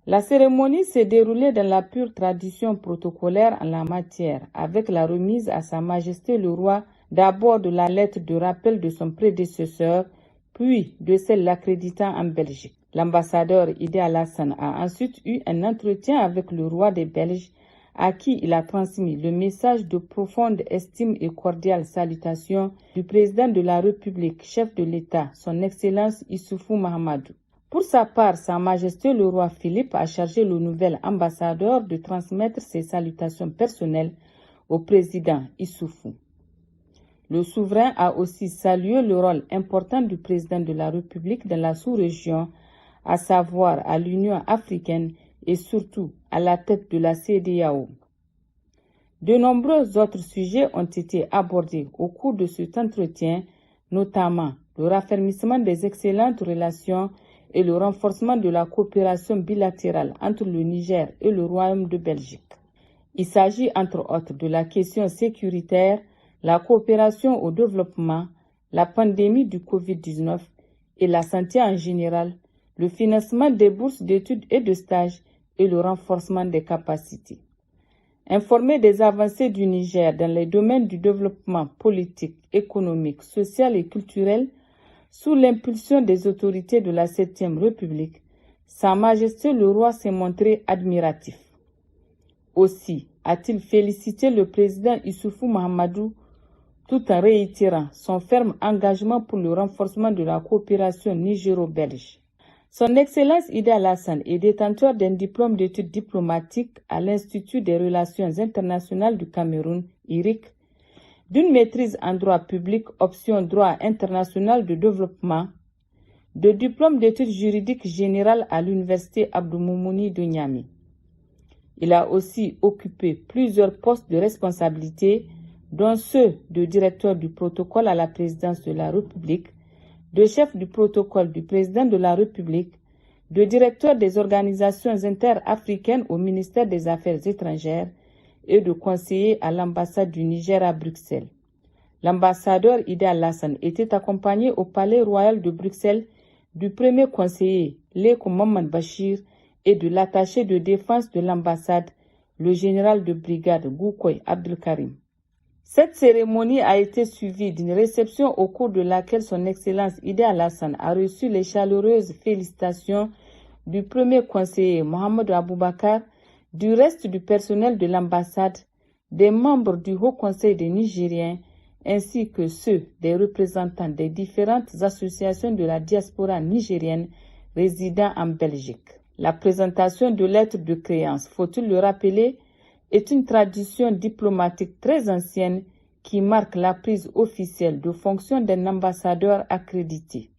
La cérémonie s'est déroulée dans la pure tradition protocolaire en la matière, avec la remise à Sa Majesté le Roi d'abord de la lettre de rappel de son prédécesseur, puis de celle l'accréditant en Belgique. L'ambassadeur Ide Alassane a ensuite eu un entretien avec le roi des Belges, à qui il a transmis le message de profonde estime et cordiale salutation du président de la République, chef de l'État, son Excellence Issoufou Mahamadou. Pour sa part, Sa Majesté le roi Philippe a chargé le nouvel ambassadeur de transmettre ses salutations personnelles au président Issoufou. Le souverain a aussi salué le rôle important du président de la République dans la sous-région, à savoir à l'Union africaine et surtout à la tête de la CEDEAO. De nombreux autres sujets ont été abordés au cours de cet entretien, notamment le raffermissement des excellentes relations et le renforcement de la coopération bilatérale entre le Niger et le Royaume de Belgique. Il s'agit entre autres de la question sécuritaire, la coopération au développement, la pandémie du Covid-19 et la santé en général, le financement des bourses d'études et de stages et le renforcement des capacités. Informer des avancées du Niger dans les domaines du développement politique, économique, social et culturel sous l'impulsion des autorités de la 7e République, Sa Majesté le Roi s'est montré admiratif. Aussi a-t-il félicité le président Issoufou Mahamadou tout en réitérant son ferme engagement pour le renforcement de la coopération nigéro-belge. Son Excellence Ide Alassane est détenteur d'un diplôme d'études diplomatiques à l'Institut des Relations internationales du Cameroun, IRIC, d'une maîtrise en droit public option droit international de développement, de diplôme d'études juridiques générales à l'Université Abdou Moumouni de Niamey. Il a aussi occupé plusieurs postes de responsabilité, dont ceux de directeur du protocole à la présidence de la République, de chef du protocole du président de la République, de directeur des organisations interafricaines au ministère des Affaires étrangères et de conseiller à l'ambassade du Niger à Bruxelles. L'ambassadeur Ide Alassane était accompagné au palais royal de Bruxelles du premier conseiller, Léko Maman Bachir, et de l'attaché de défense de l'ambassade, le général de brigade Goukoy Abdelkarim. Cette cérémonie a été suivie d'une réception au cours de laquelle son Excellence Ide Alassane a reçu les chaleureuses félicitations du premier conseiller Mohamed Aboubakar, du reste du personnel de l'ambassade, des membres du Haut Conseil des Nigériens, ainsi que ceux des représentants des différentes associations de la diaspora nigérienne résidant en Belgique. La présentation de lettres de créance, faut-il le rappeler, est une tradition diplomatique très ancienne qui marque la prise officielle de fonction d'un ambassadeur accrédité.